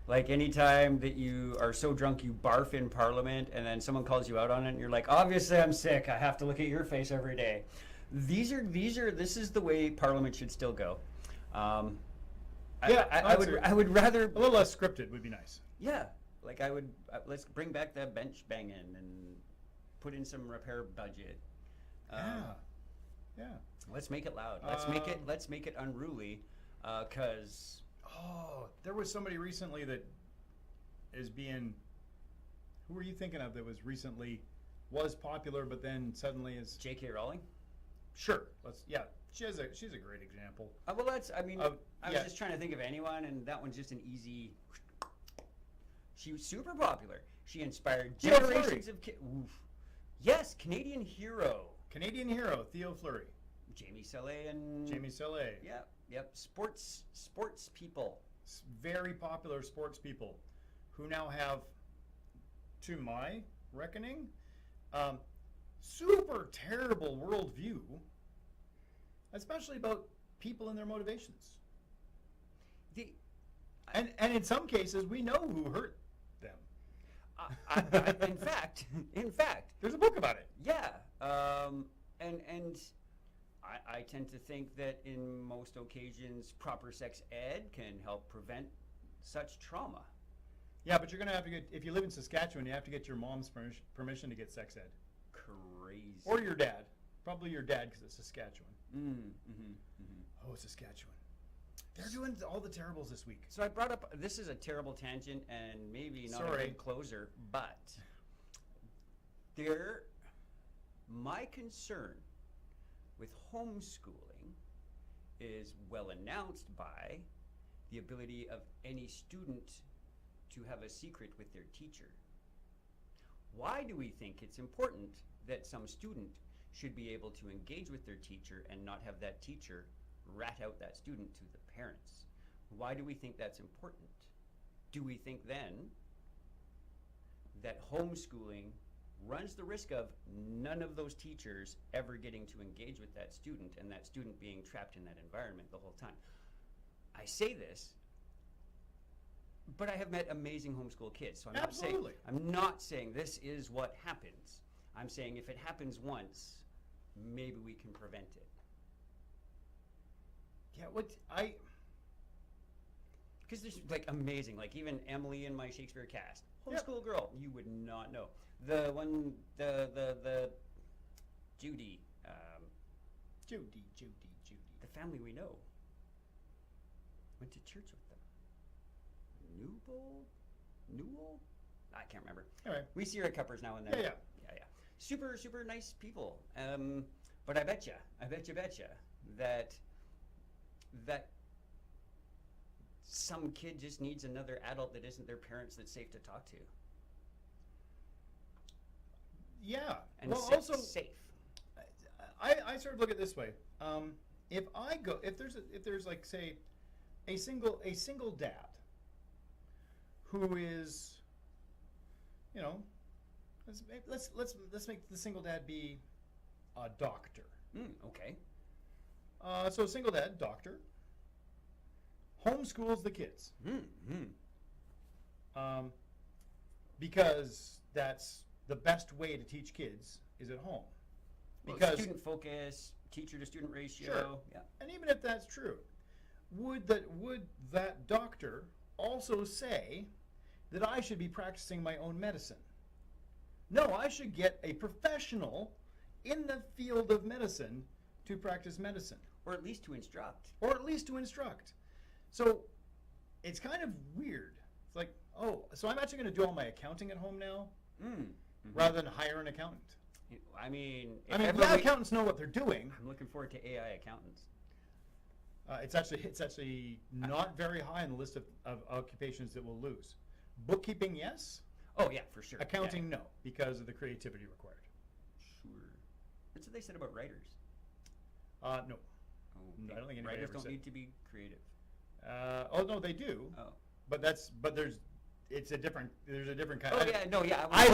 S2: Like anytime that you are so drunk you barf in Parliament and then someone calls you out on it and you're like, obviously I'm sick, I have to look at your face every day. This is the way Parliament should still go. I would rather...
S1: A little less scripted would be nice.
S2: Yeah, like I would, let's bring back the bench banging and put in some repair budget.
S1: Yeah.
S2: Let's make it loud. Let's make it unruly, cause...
S1: Oh, there was somebody recently that is being... Who were you thinking of that was popular, but then suddenly is...
S2: J.K. Rowling?
S1: Sure. She's a great example.
S2: I was just trying to think of anyone, and that one's just an easy... She was super popular. She inspired generations of kids. Yes, Canadian hero.
S1: Theo Fleury.
S2: Jamie Salé. Yep. Sports people.
S1: Very popular sports people who now have, to my reckoning, super terrible worldview, especially about people and their motivations. And in some cases, we know who hurt them.
S2: In fact,
S1: there's a book about it.
S2: Yeah, and I tend to think that in most occasions, proper sex ed can help prevent such trauma.
S1: Yeah, but you're going to have to if you live in Saskatchewan, you have to get your mom's permission to get sex ed.
S2: Crazy.
S1: Or your dad. Probably your dad, because it's Saskatchewan. Oh, Saskatchewan. They're doing all the terribles this week.
S2: So I brought up, this is a terrible tangent and maybe not a good closer, but my concern with homeschooling is well announced by the ability of any student to have a secret with their teacher. Why do we think it's important that some student should be able to engage with their teacher and not have that teacher rat out that student to the parents? Why do we think that's important? Do we think then that homeschooling runs the risk of none of those teachers ever getting to engage with that student and that student being trapped in that environment the whole time? I say this, but I have met amazing homeschool kids, so I'm not saying this is what happens. I'm saying if it happens once, maybe we can prevent it.
S1: Yeah,
S2: because there's like amazing, like even Emily in my Shakespeare cast, homeschool girl, you would not know. The one, the Judy.
S1: Judy.
S2: The family we know. Went to church with them. Newell? I can't remember.
S1: All right.
S2: We see her at Cuppers now and then.
S1: Yeah.
S2: Super, super nice people. But I betcha that some kid just needs another adult that isn't their parents that's safe to talk to.
S1: Yeah.
S2: And
S1: also
S2: safe.
S1: I sort of look at it this way. If there's like, say, a single dad who is, let's make the single dad be a doctor.
S2: Okay.
S1: So a single dad, doctor, homeschools the kids. Because that's the best way to teach kids is at home. Because
S2: student focus, teacher to student ratio.
S1: Sure.
S2: Yeah.
S1: And even if that's true, would that doctor also say that I should be practicing my own medicine? No, I should get a professional in the field of medicine to practice medicine.
S2: Or at least to instruct.
S1: So it's kind of weird. It's like, so I'm actually going to do all my accounting at home now rather than hire an accountant.
S2: I mean,
S1: accountants know what they're doing.
S2: I'm looking forward to AI accountants.
S1: It's actually not very high on the list of occupations that will lose. Bookkeeping, yes.
S2: Oh yeah, for sure.
S1: Accounting, no, because of the creativity required.
S2: Sure. That's what they said about writers.
S1: No.
S2: Oh,
S1: I don't think anybody
S2: writers
S1: ever
S2: don't
S1: said.
S2: need to be creative.
S1: Oh no, they do.
S2: Oh.
S1: But there's a different kind.
S2: Oh yeah, no, yeah.
S1: I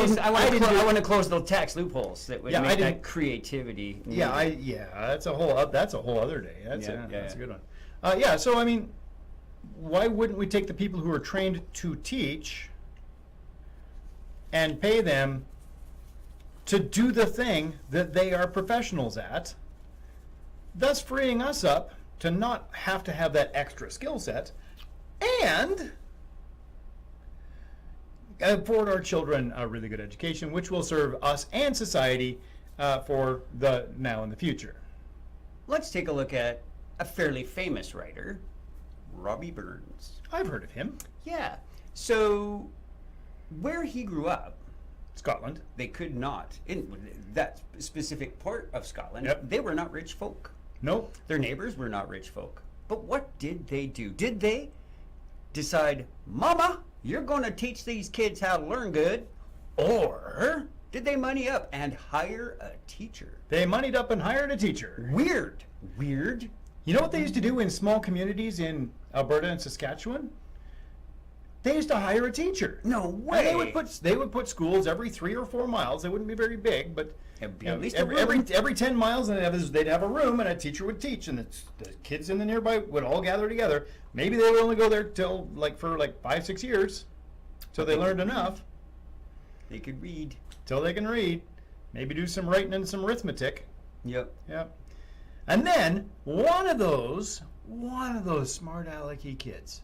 S2: want to close the tax loopholes that would
S1: Yeah, I
S2: make that
S1: didn't-
S2: creativity.
S1: Yeah, that's a whole other day. That's a good one. So I mean, why wouldn't we take the people who are trained to teach and pay them to do the thing that they are professionals at, thus freeing us up to not have to have that extra skill set and afford our children a really good education, which will serve us and society for the now and the future.
S2: Let's take a look at a fairly famous writer, Robbie Burns.
S1: I've heard of him.
S2: Yeah. So, where he grew up,
S1: Scotland.
S2: they could not, in that specific part of Scotland,
S1: Yep.
S2: they were not rich folk.
S1: Nope.
S2: Their neighbors were not rich folk. But what did they do? Did they decide, Mama, you're going to teach these kids how to learn good? Or did they money up and hire a teacher?
S1: They moneyed up and hired a teacher.
S2: Weird.
S1: You know what they used to do in small communities in Alberta and Saskatchewan? They used to hire a teacher.
S2: No
S1: And
S2: way.
S1: they would put schools every 3 or 4 miles. They wouldn't be very big, but
S2: It'd be
S1: you know,
S2: at least a
S1: every
S2: room.
S1: 10 miles, and they'd have a room, and a teacher would teach, and the kids in the nearby would all gather together. Maybe they would only go there till for 5-6 years, till they learned enough,
S2: They could read.
S1: till they can read, maybe do some writing and some arithmetic.
S2: Yep.
S1: Yep. And then one of those smart alecky kids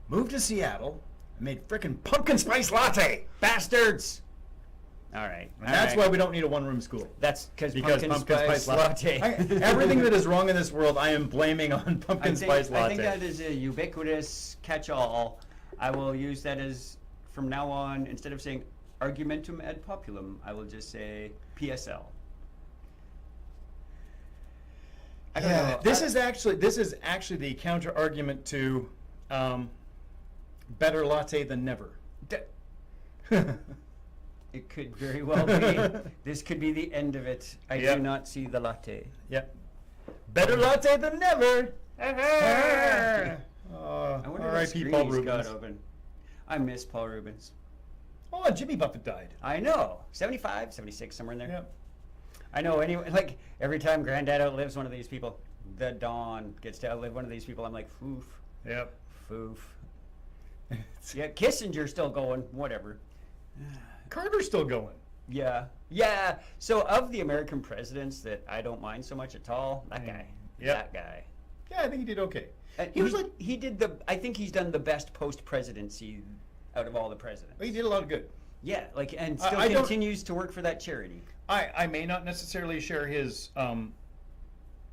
S1: moved to Seattle and made frickin' pumpkin spice latte.
S2: Bastards! All right.
S1: And that's why we don't need a one-room school.
S2: That's
S1: Because
S2: pumpkin spice latte.
S1: Everything that is wrong in this world, I am blaming on pumpkin spice latte.
S2: I think that is a ubiquitous catch-all. I will use that as, from now on, instead of saying argumentum ad populum, I will just say PSL. I don't know.
S1: This is actually the counter argument to better latte than never.
S2: It could very well be. This could be the end of it. I
S1: Yep.
S2: do not see the latte.
S1: Yep. Better latte than never.
S2: I wonder what
S1: R.I.P.
S2: screen
S1: Paul
S2: he's got
S1: Rubens.
S2: open. I miss Paul Rubens.
S1: Oh, Jimmy Buffett died.
S2: I know. 75, 76, somewhere in there.
S1: Yep.
S2: I know. Anyway, like every time Granddad outlives one of these people, the Don gets to outlive one of these people. I'm like, foof,
S1: Yep.
S2: foof. Yeah, Kissinger's still going. Whatever.
S1: Carter's still going.
S2: Yeah, yeah. So of the American presidents that I don't mind so much at all, that guy.
S1: Yep.
S2: That guy.
S1: Yeah, I think he did okay.
S2: He was like he did the. I think he's done the best post-presidency out of all the presidents.
S1: He did a lot of good.
S2: Yeah, like and still
S1: I don't-
S2: continues to work for that charity.
S1: I may not necessarily share his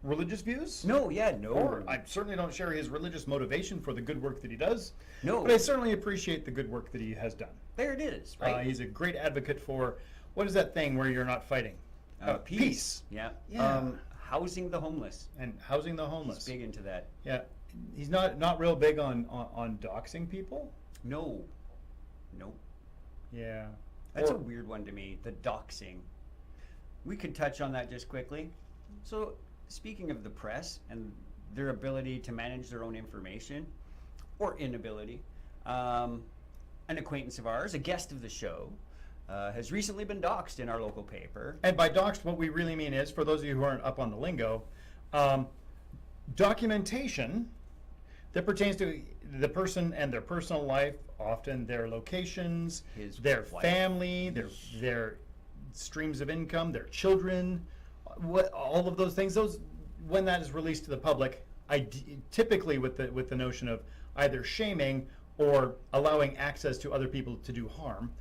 S1: religious views.
S2: No, yeah, no.
S1: Or I certainly don't share his religious motivation for the good work that he does.
S2: No.
S1: But I certainly appreciate the good work that he has done.
S2: There it is, right?
S1: He's a great advocate for, what is that thing where you're not fighting? Peace.
S2: Yeah.
S1: Yeah.
S2: Housing the homeless.
S1: And housing the homeless.
S2: He's big into that.
S1: Yeah. He's not real big on doxing people.
S2: No. Nope.
S1: Yeah.
S2: That's
S1: Or-
S2: a weird one to me, the doxing. We could touch on that just quickly. So, speaking of the press and their ability to manage their own information, or inability, an acquaintance of ours, a guest of the show, has recently been doxed in our local paper.
S1: And by doxed, what we really mean is, for those of you who aren't up on the lingo, documentation that pertains to the person and their personal life, often their locations,
S2: His
S1: their
S2: wife.
S1: family, their streams of income, their children, all of those things. Those, when that is released to the public, typically with the notion of either shaming or allowing access to other people to do harm.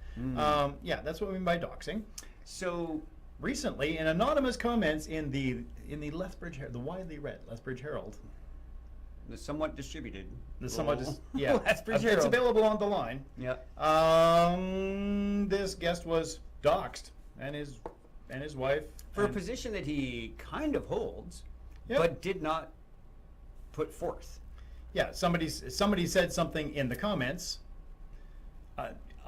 S1: Yeah, that's what we mean by doxing.
S2: So,
S1: Recently, in anonymous comments in the the widely read Lethbridge Herald,
S2: the somewhat distributed.
S1: yeah,
S2: Lethbridge
S1: it's
S2: Herald.
S1: available on the line.
S2: Yeah.
S1: This guest was doxed, and his wife
S2: For a
S1: and-
S2: position that he kind of holds,
S1: Yep.
S2: but did not put forth.
S1: Yeah, somebody said something in the comments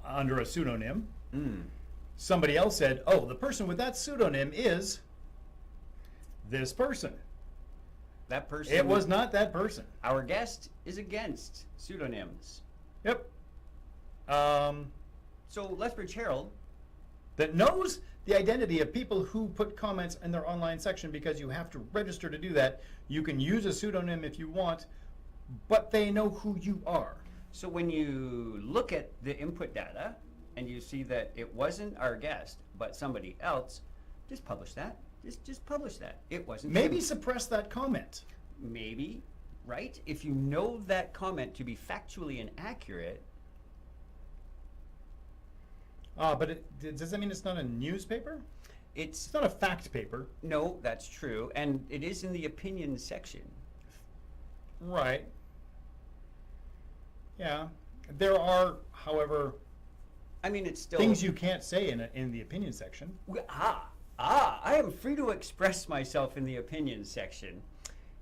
S1: under a pseudonym. Somebody else said, "Oh, the person with that pseudonym is this person."
S2: That person.
S1: It was not that person.
S2: Our guest is against pseudonyms.
S1: Yep.
S2: So Lethbridge Herald.
S1: That knows the identity of people who put comments in their online section, because you have to register to do that. You can use a pseudonym if you want, but they know who you are.
S2: So when you look at the input data and you see that it wasn't our guest but somebody else, just publish that. Just publish that. It wasn't
S1: Maybe
S2: him.
S1: suppress that comment.
S2: Maybe, right? If you know that comment to be factually inaccurate.
S1: But does that mean it's not a newspaper? It's not a fact paper.
S2: No, that's true. And it is in the opinion section.
S1: Right. Yeah. There are, however,
S2: I mean, it's still
S1: things you can't say in the opinion section.
S2: I am free to express myself in the opinion section.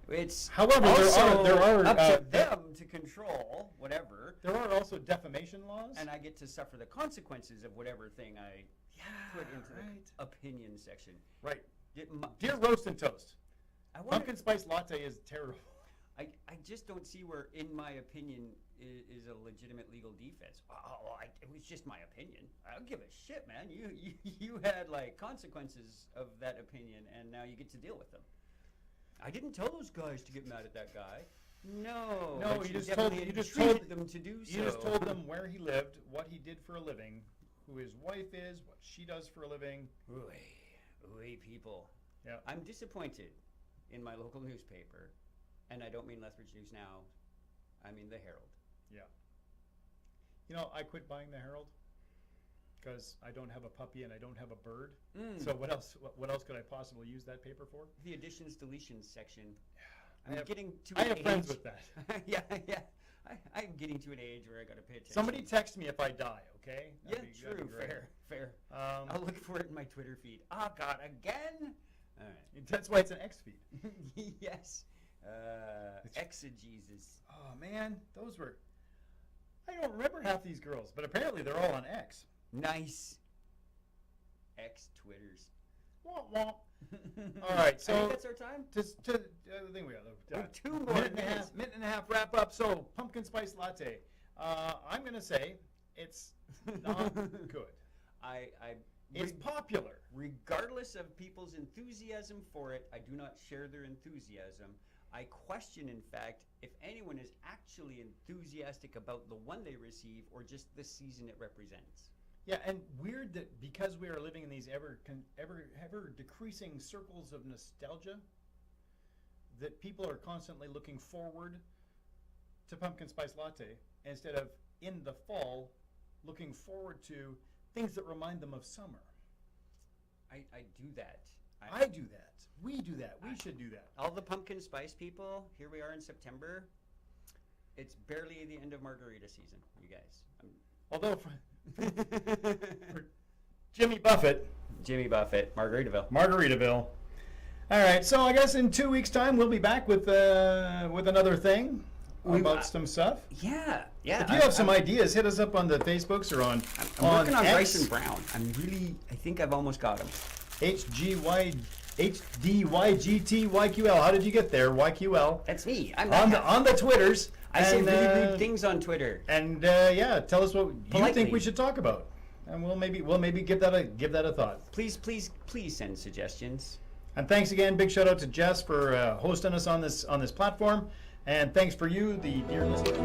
S2: It's
S1: However,
S2: also
S1: there are
S2: up to them to control whatever.
S1: There are also defamation laws.
S2: And I get to suffer the consequences of whatever thing I put into the opinion section.
S1: Right. Dear Roast and Toast, pumpkin spice latte is terrible.
S2: I just don't see where, in my opinion, is a legitimate legal defense. It was just my opinion. I don't give a shit, man. You had like consequences of that opinion, and now you get to deal with them. I didn't tell those guys to get mad at that guy. No,
S1: you just
S2: told them to do so.
S1: You just told them where he lived, what he did for a living, who his wife is, what she does for a living.
S2: Ooh, people.
S1: Yeah.
S2: I'm disappointed in my local newspaper, and I don't mean Lethbridge News Now. I mean the Herald.
S1: Yeah. You know, I quit buying the Herald because I don't have a puppy and I don't have a bird. So what else could I possibly use that paper for?
S2: The additions deletions section.
S1: I have friends with that.
S2: yeah. I'm getting to an age where I got to pay attention.
S1: Somebody text me if I die, okay?
S2: That'd be fair. I'll look for it in my Twitter feed. Oh God, again? All right.
S1: That's why it's an X feed.
S2: Yes. Exegesis.
S1: Oh man, those were. I don't remember half these girls, but apparently they're all on X.
S2: Nice. X Twitters.
S1: Womp womp. All right, so
S2: I think that's our time.
S1: I think we got
S2: 2 more
S1: minute and a half wrap up. So pumpkin spice latte. I'm gonna say it's not good. It's popular.
S2: Regardless of people's enthusiasm for it, I do not share their enthusiasm. I question, in fact, if anyone is actually enthusiastic about the one they receive or just the season it represents.
S1: Yeah, and weird that because we are living in these ever decreasing circles of nostalgia, that people are constantly looking forward to pumpkin spice latte instead of in the fall looking forward to things that remind them of summer.
S2: I do that.
S1: I do that. We do that. We should do that.
S2: All the pumpkin spice people, here we are in September. It's barely the end of margarita season, you guys.
S1: Although for Jimmy Buffett, Margaritaville. All right, so I guess in 2 weeks' time we'll be back with another thing about some stuff.
S2: Yeah.
S1: If you have some ideas, hit us up on the Facebooks or on.
S2: I'm working on Bryson Brown. I think I've almost got him.
S1: HDYGTYQL. How did you get there? YQL.
S2: That's me.
S1: On the Twitters.
S2: I say really rude things on Twitter.
S1: And tell us what you think we should talk about, and we'll maybe give that a thought.
S2: Please send suggestions.
S1: And thanks again. Big shout out to Jess for hosting us on this platform, and thanks for you, the dear listener.